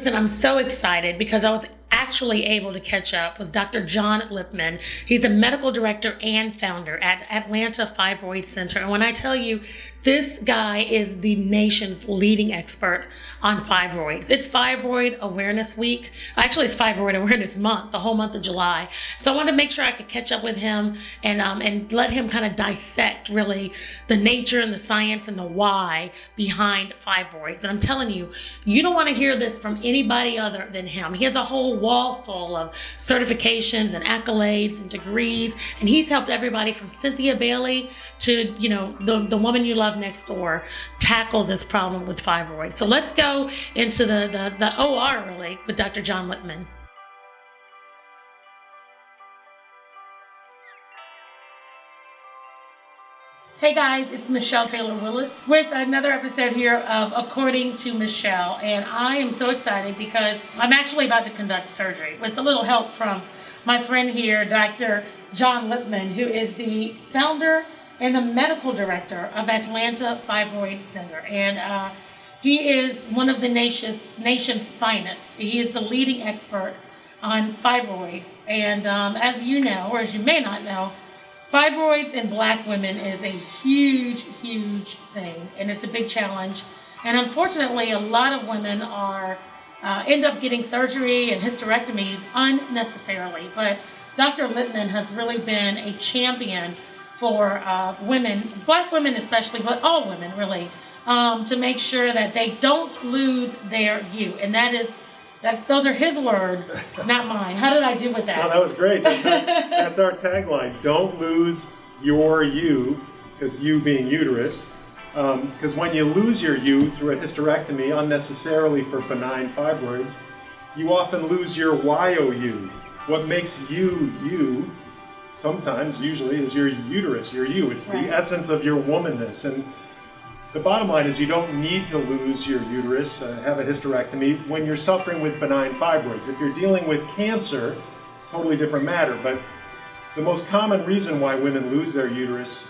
Listen, I'm so excited because I was actually able to catch up with Dr. John Lipman. He's the medical director and founder at Atlanta Fibroid Center. And when I tell you, this guy is the nation's leading expert on fibroids. It's Fibroid Awareness Week. Actually, it's Fibroid Awareness Month, the whole month of July. So I wanted to make sure I could catch up with him and let him kind of dissect really the nature and the science and the why behind fibroids. And I'm telling you, you don't want to hear this from anybody other than him. He has a whole wall full of certifications and accolades and degrees, and he's helped everybody from Cynthia Bailey to, you know, the woman you love next door tackle this problem with fibroids. So let's go into the OR really with Dr. John Lipman. Hey guys, it's Michelle Taylor Willis with another episode here of According to Michelle, and I am so excited because I'm actually about to conduct surgery with a little help from my friend here, Dr. John Lipman, who is the founder and the medical director of Atlanta Fibroid Center, and he is one of the nation's finest. He is the leading expert on fibroids, and as you know, or as you may not know, fibroids in Black women is a huge, huge thing, and it's a big challenge. And unfortunately, a lot of women end up getting surgery and hysterectomies unnecessarily. But Dr. Lipman has really been a champion for women, Black women especially, but all women really, to make sure that they don't lose their you. And those are his words, not mine. How did I do with that? No, that was great. That's our tagline. Don't lose your you, because you being uterus. Because when you lose your you through a hysterectomy unnecessarily for benign fibroids, you often lose your YOU. What makes you you, sometimes, usually, is your uterus, your you. It's right. The essence of your womanness. And the bottom line is you don't need to lose your uterus, have a hysterectomy, when you're suffering with benign fibroids. If you're dealing with cancer, totally different matter. But the most common reason why women lose their uterus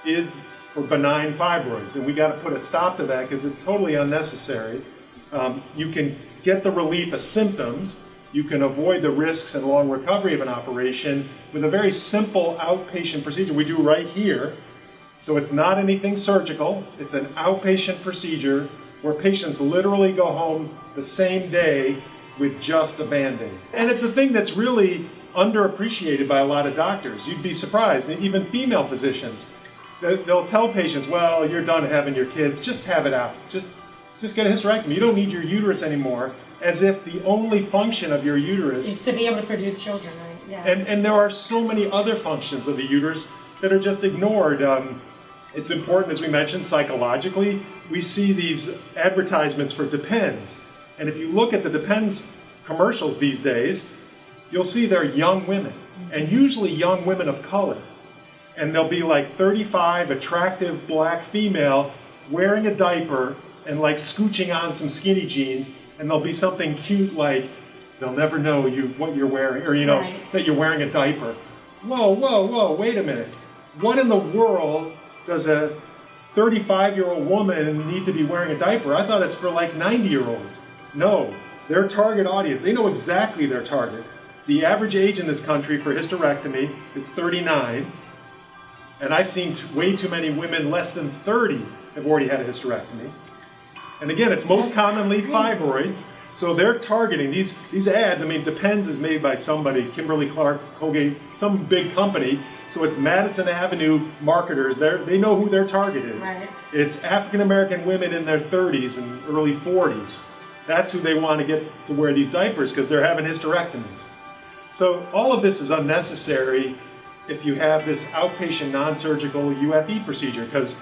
is for benign fibroids. And we got to put a stop to that because it's totally unnecessary. You can get the relief of symptoms. You can avoid the risks and long recovery of an operation with a very simple outpatient procedure we do right here. So it's not anything surgical. It's an outpatient procedure where patients literally go home the same day with just a Band-Aid. And it's a thing that's really underappreciated by a lot of doctors. You'd be surprised, even female physicians. They'll tell patients, well, you're done having your kids, just have it out. Just get a hysterectomy. You don't need your uterus anymore, as if the only function of your uterus is to be able to produce children, right? Yeah. And there are so many other functions of the uterus that are just ignored. It's important, as we mentioned, psychologically. We see these advertisements for Depends. And if you look at the Depends commercials these days, you'll see they're young women, and usually young women of color. And they'll be like 35, attractive Black female wearing a diaper and like scooching on some skinny jeans, and there'll be something cute like, they'll never know what you're wearing, or right. That you're wearing a diaper. Whoa, wait a minute. What in the world does a 35-year-old woman need to be wearing a diaper? I thought it's for like 90-year-olds. No, their target audience, they know exactly their target. The average age in this country for hysterectomy is 39, and I've seen way too many women less than 30 have already had a hysterectomy. And again, it's most commonly fibroids. So they're targeting these ads. I mean, Depends is made by somebody, Kimberly-Clark, Colgate, some big company. So it's Madison Avenue marketers. They know who their target is. Right. It's African-American women in their 30s and early 40s. That's who they want to get to wear these diapers because they're having hysterectomies. So all of this is unnecessary if you have this outpatient non-surgical UFE procedure, because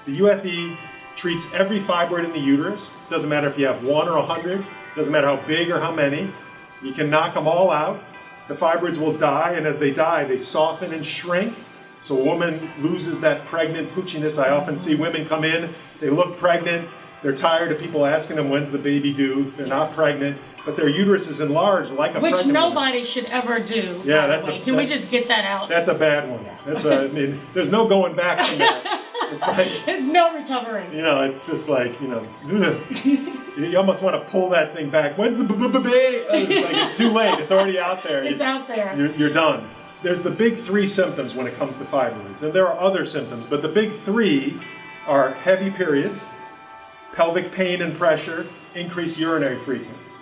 the UFE treats every fibroid in the uterus. Doesn't matter if you have 1 or 100. Doesn't matter how big or how many. You can knock them all out. The fibroids will die, and as they die, they soften and shrink. So a woman loses that pregnant poochiness. I often see women come in, they look pregnant, they're tired of people asking them when's the baby due, they're not pregnant, but their uterus is enlarged like a pregnant woman. Which nobody woman. Should ever do. Yeah, Can we just get that out? That's a bad one. I mean, there's no going back from that. It's like, there's no recovering. It's just like, You almost want to pull that thing back. When's the it's too late. It's already out there. It's out there. You're done. There's the big three symptoms when it comes to fibroids, and there are other symptoms, but the big three are heavy periods, pelvic pain and pressure, increased urinary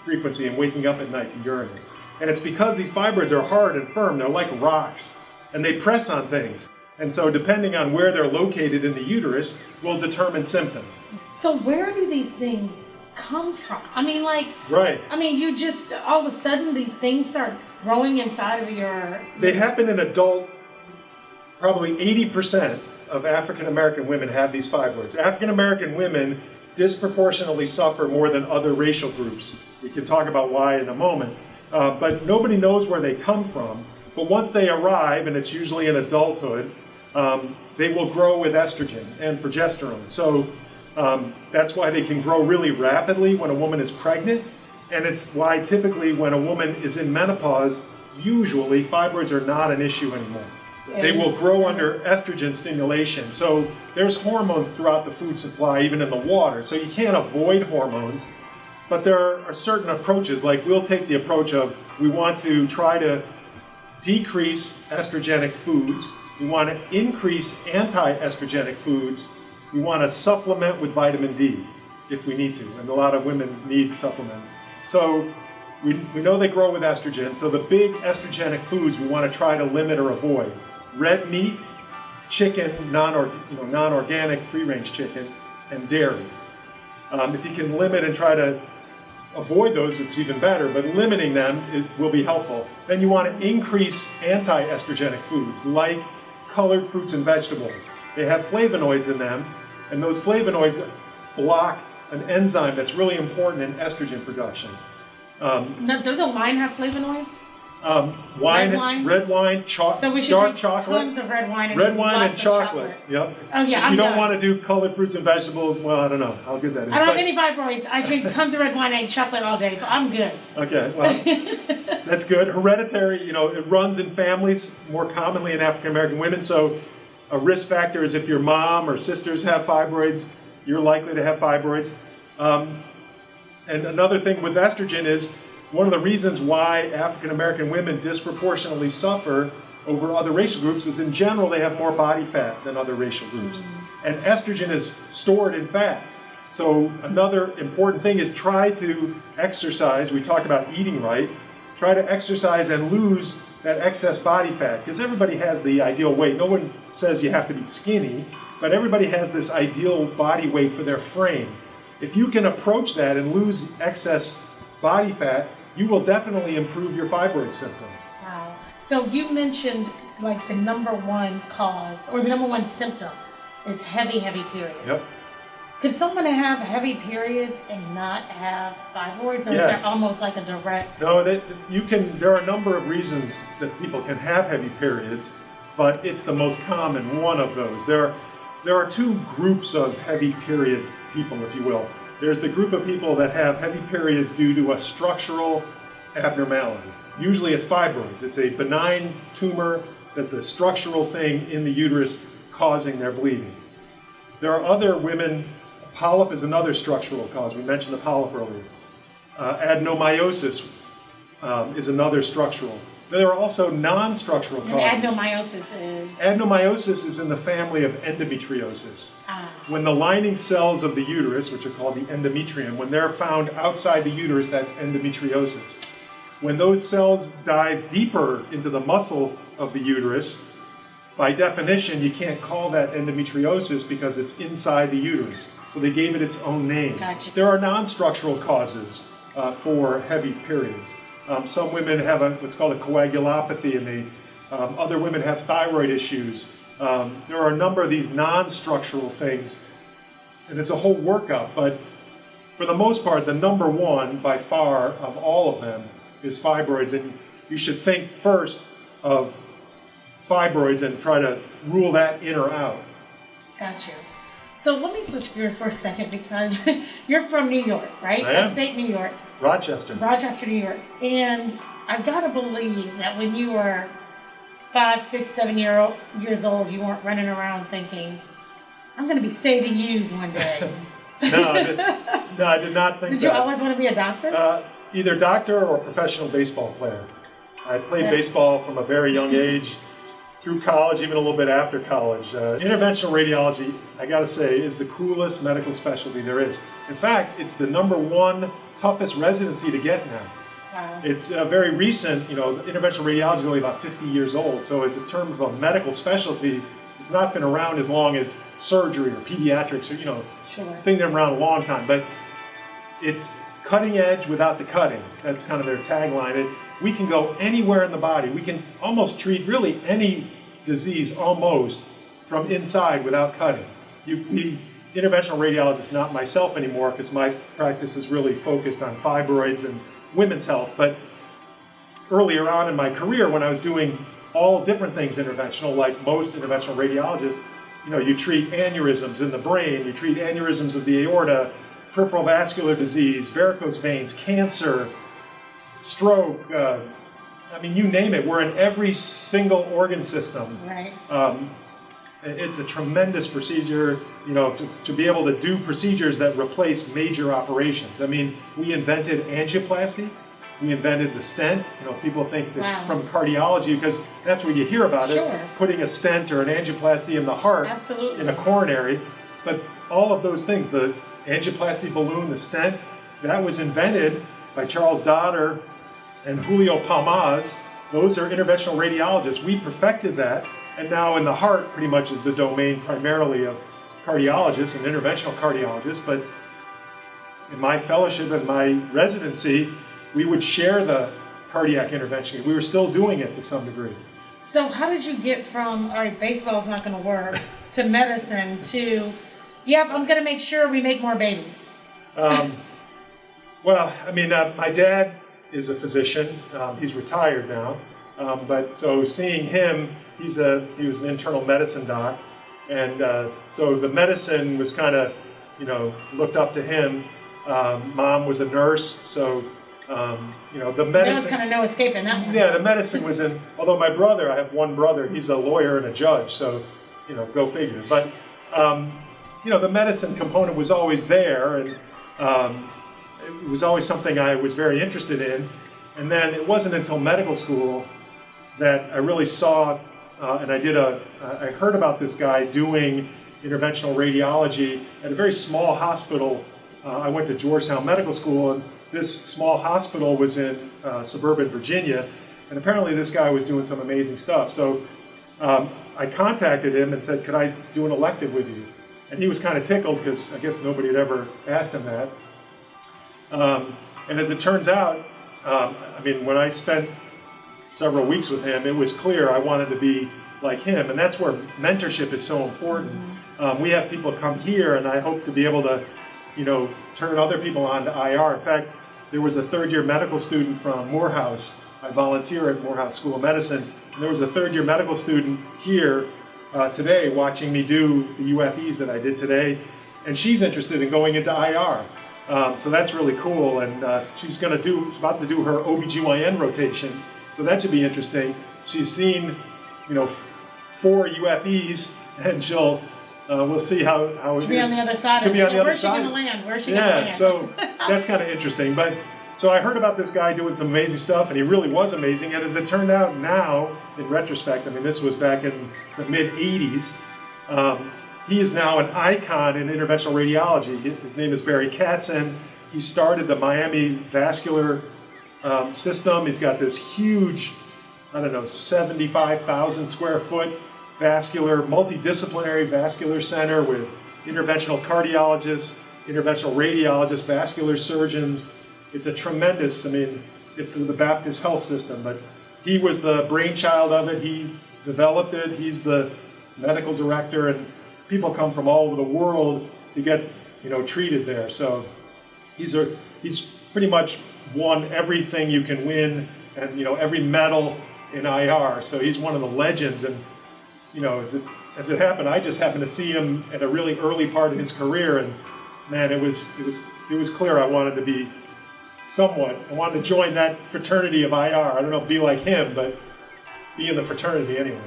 frequency, and waking up at night to urinate. And it's because these fibroids are hard and firm. They're like rocks, and they press on things. And so depending on where they're located in the uterus will determine symptoms. So where do these things come from? I mean, right. I mean, you just, all of a sudden these things start growing inside of your... They happen in adult, probably 80% of African American women have these fibroids. African American women disproportionately suffer more than other racial groups. We can talk about why in a moment. But nobody knows where they come from. But once they arrive, and it's usually in adulthood, they will grow with estrogen and progesterone. So that's why they can grow really rapidly when a woman is pregnant. And it's why typically when a woman is in menopause, usually fibroids are not an issue anymore. They will grow under estrogen stimulation. So there's hormones throughout the food supply, even in the water. So you can't avoid hormones. But there are certain approaches, like we'll take the approach of we want to try to decrease estrogenic foods. We want to increase anti-estrogenic foods. We want to supplement with vitamin D if we need to, and a lot of women need supplement. So we know they grow with estrogen, so the big estrogenic foods we want to try to limit or avoid. Red meat, chicken, non-organic free-range chicken, and dairy. If you can limit and try to avoid those, it's even better, but limiting them it will be helpful. Then you want to increase anti-estrogenic foods like colored fruits and vegetables. They have flavonoids in them, and those flavonoids block an enzyme that's really important in estrogen production. Doesn't wine have flavonoids? Red wine, so we should dark drink chocolate. Tons of red wine and chocolate. Yep. Oh yeah. If you don't want to do colored fruits and vegetables, well, I don't know. I'll get that in. I don't have any fibroids. I drink tons of red wine and chocolate all day, so I'm good. Okay, well, that's good. Hereditary, it runs in families more commonly in African American women. So a risk factor is if your mom or sisters have fibroids, you're likely to have fibroids. And another thing with estrogen is one of the reasons why African American women disproportionately suffer over other racial groups is in general they have more body fat than other racial groups. And estrogen is stored in fat. So another important thing is try to exercise. We talked about eating right. Try to exercise and lose that excess body fat, because everybody has the ideal weight. No one says you have to be skinny, but everybody has this ideal body weight for their frame. If you can approach that and lose excess body fat, you will definitely improve your fibroid symptoms. Wow. So you mentioned like the number one cause or the number one symptom is heavy periods. Yep. Could someone have heavy periods and not have fibroids, or Yes. is there almost like a direct? No, there are a number of reasons that people can have heavy periods, but it's the most common one of those. There are two groups of heavy period people, if you will. There's the group of people that have heavy periods due to a structural abnormality. Usually it's fibroids. It's a benign tumor that's a structural thing in the uterus causing their bleeding. There are other women, polyp is another structural cause. We mentioned the polyp earlier. Adenomyosis is another structural. There are also non-structural causes. And adenomyosis is? Adenomyosis is in the family of endometriosis. When the lining cells of the uterus, which are called the endometrium, when they're found outside the uterus, that's endometriosis. When those cells dive deeper into the muscle of the uterus, by definition, you can't call that endometriosis because it's inside the uterus. So they gave it its own name. Gotcha. There are non-structural causes for heavy periods. Some women have what's called a coagulopathy, and other women have thyroid issues. There are a number of these non-structural things, and it's a whole workup, but for the most part, the number one by far of all of them is fibroids, and you should think first of fibroids and try to rule that in or out. Gotcha. So let me switch gears for a second, because you're from New York, right? I am. Upstate New York. Rochester, New York. And I've got to believe that when you were 5, 6, 7 years old, you weren't running around thinking, I'm going to be saving ewes one day. No, I did not think that. Did you always want to be a doctor? Either doctor or professional baseball player. I played baseball from a very young age, through college, even a little bit after college. Interventional radiology, I gotta say, is the coolest medical specialty there is. In fact, it's the #1 toughest residency to get now. Wow. It's very recent, interventional radiology is only about 50 years old, so as a term of a medical specialty, it's not been around as long as surgery or pediatrics or, Sure. things that are around a long time, but it's cutting edge without the cutting. That's kind of their tagline. And we can go anywhere in the body. We can almost treat really any disease almost from inside without cutting. Interventional radiologists, not myself anymore, because my practice is really focused on fibroids and women's health, but earlier on in my career when I was doing all different things interventional, like most interventional radiologists, you treat aneurysms in the brain, you treat aneurysms of the aorta, peripheral vascular disease, varicose veins, cancer, stroke, you name it. We're in every single organ system. Right. It's a tremendous procedure, to be able to do procedures that replace major operations. We invented angioplasty. We invented the stent. People think it's from cardiology because that's where you hear about it, putting a stent or an angioplasty in the heart, Absolutely. in a coronary. But all of those things, the angioplasty balloon, the stent, that was invented by Charles Dotter and Julio Palmaz. Those are interventional radiologists. We perfected that, and now in the heart pretty much is the domain primarily of cardiologists and interventional cardiologists. But in my fellowship and my residency, we would share the cardiac intervention. We were still doing it to some degree. So how did you get from, all right, baseball's not going to work, to medicine, to, yep, I'm going to make sure we make more babies? My dad is a physician. He's retired now. But so seeing him, he was an internal medicine doc. And so the medicine was kind of, looked up to him. Mom was a nurse, so, the medicine. There was kind of no escaping that one. Yeah, the medicine was in, although my brother, I have one brother, he's a lawyer and a judge, so, go figure. But, the medicine component was always there, and it was always something I was very interested in. And then it wasn't until medical school that I really saw, and I heard about this guy doing interventional radiology at a very small hospital. I went to Georgetown Medical School, and this small hospital was in suburban Virginia, and apparently this guy was doing some amazing stuff. So I contacted him and said, could I do an elective with you? And he was kind of tickled because I guess nobody had ever asked him that. And as it turns out, when I spent several weeks with him, it was clear I wanted to be like him, and that's where mentorship is so important. We have people come here, and I hope to be able to, turn other people on to IR. In fact, there was a third-year medical student from Morehouse. I volunteer at Morehouse School of Medicine, and there was a third-year medical student here today watching me do the UFEs that I did today, and she's interested in going into IR. So that's really cool, and she's about to do her OBGYN rotation, so that should be interesting. She's seen, 4 UFEs, and we'll see how it is. She'll be on the other side. She'll be on the other side. Where's she going to land? Yeah, so that's kind of interesting. But so I heard about this guy doing some amazing stuff, and he really was amazing. And as it turned out now, in retrospect, this was back in the mid-'80s, he is now an icon in interventional radiology. His name is Barry Katzen. He started the Miami vascular system. He's got this huge, 75,000 square foot multidisciplinary vascular center with interventional cardiologists, interventional radiologists, vascular surgeons. It's a tremendous, it's the Baptist health system, but he was the brainchild of it. He developed it. He's the medical director, and people come from all over the world to get, treated there. So he's pretty much won everything you can win, and every medal in IR. So he's one of the legends. And as it happened, I just happened to see him at a really early part of his career, and man, it was clear I wanted to be I wanted to join that fraternity of IR. I don't know, be like him, but be in the fraternity anyway.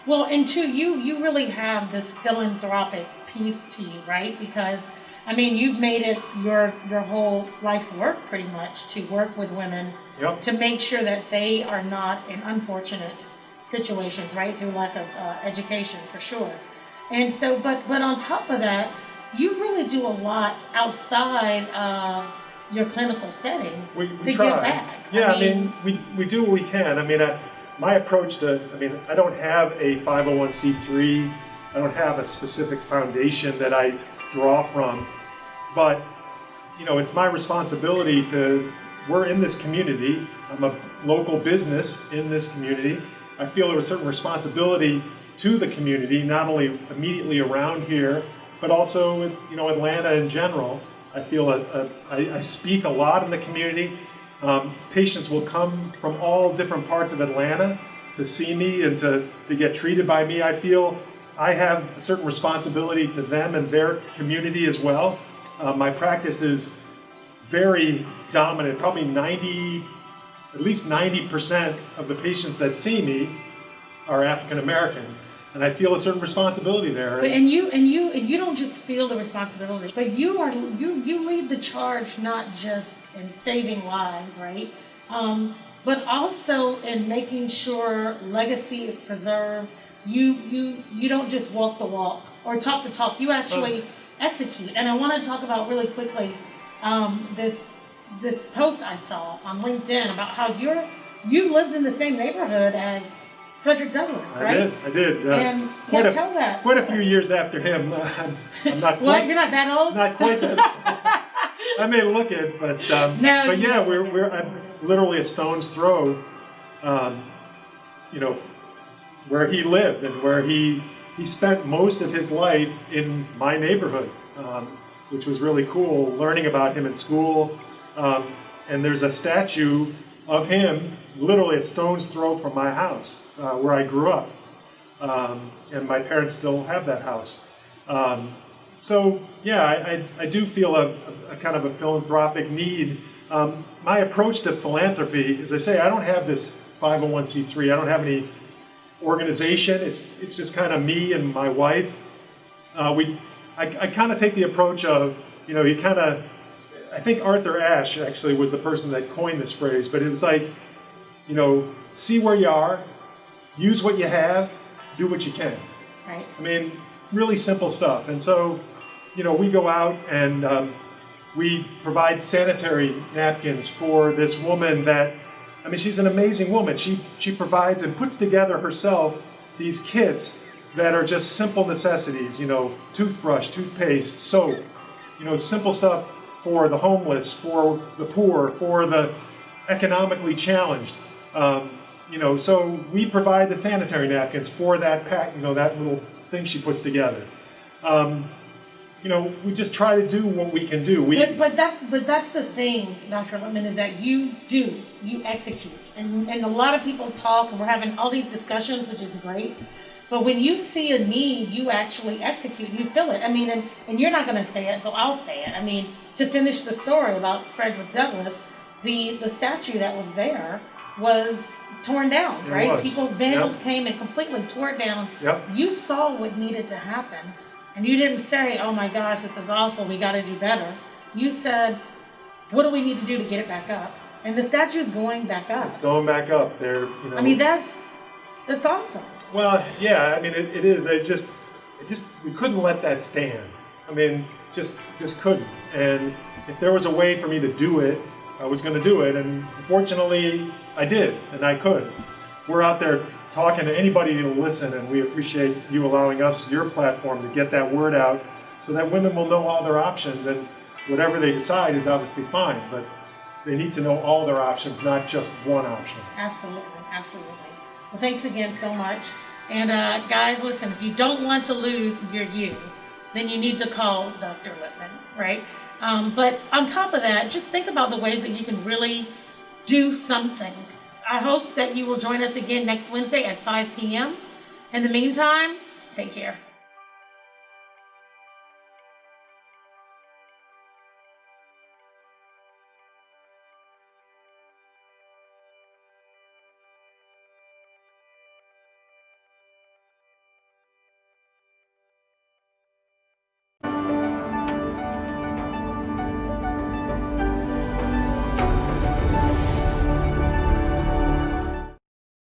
Well, and you really have this philanthropic piece to you, right? Because I mean, you've made it your whole life's work pretty much to work with women to make sure that they are not in unfortunate situations, right, through lack of education for sure. And so, but on top of that, you really do a lot outside of your clinical setting we to try. give back. Yeah, I mean, we do what we can. I mean, my approach to, I mean, I don't have a 501c3. I don't have a specific foundation that I draw from, but, you know, it's my responsibility we're in this community. I'm a local business in this community. I feel there was a certain responsibility to the community, not only immediately around here, but also, you know, Atlanta in general. I feel I speak a lot in the community. Patients will come from all different parts of Atlanta to see me and to get treated by me. I feel I have a certain responsibility to them and their community as well. My practice is very dominant, probably at least 90% of the patients that see me are African American, and I feel a certain responsibility there. And you don't just feel the responsibility, but you lead the charge not just in saving lives, right? But also in making sure legacy is preserved. You don't just walk the walk or talk the talk. You actually execute. And I want to talk about really quickly this post I saw on LinkedIn about how you lived in the same neighborhood as Frederick Douglass, right? I did. And tell that. Quite a few years after him. I'm not quite. What? You're not that old? Not quite that. I may look it, but no, but yeah, I'm literally a stone's throw. You know, where he lived and where he spent most of his life in my neighborhood, which was really cool. Learning about him in school, and there's a statue of him literally a stone's throw from my house where I grew up, and my parents still have that house. So yeah, I do feel a kind of a philanthropic need. My approach to philanthropy, as I say, I don't have this 501c3. I don't have any organization. It's just kind of me and my wife. I kind of take the approach of, you know, I think Arthur Ashe actually was the person that coined this phrase, but it was like, you know, see where you are, use what you have, do what you can. Right. I mean, really simple stuff. And so, you know, we go out and we provide sanitary napkins for this woman that, I mean, she's an amazing woman. She provides and puts together herself these kits that are just simple necessities, you know, toothbrush, toothpaste, soap, you know, simple stuff for the homeless, for the poor, for the economically challenged. You know, so we provide the sanitary napkins for that pack, you know, that little thing she puts together. You know, we just try to do what we can do. But that's the thing, Dr. Lipman, is that you execute. And a lot of people talk, and we're having all these discussions, which is great. But when you see a need, you actually execute. You feel it. I mean, and you're not going to say it, so I'll say it. I mean, to finish the story about Frederick Douglass, the statue that was there was torn down, right? Vandals came and completely tore it down. Yep. You saw what needed to happen. And you didn't say, oh my gosh, this is awful, we got to do better. You said, what do we need to do to get it back up? And the statue is going back up. It's going back up there. You know. I mean, that's awesome. Well, yeah, I mean, it is. We couldn't let that stand. I mean, just couldn't. And if there was a way for me to do it, I was going to do it. And fortunately, I did, and I could. We're out there talking to anybody to listen, and we appreciate you allowing us your platform to get that word out so that women will know all their options, and whatever they decide is obviously fine, but they need to know all their options, not just one option. Absolutely, absolutely. Well, thanks again so much. And guys, listen, if you don't want to lose your you, then you need to call Dr. Lipman, right? But on top of that, just think about the ways that you can really do something. I hope that you will join us again next Wednesday at 5 p.m. In the meantime, take care.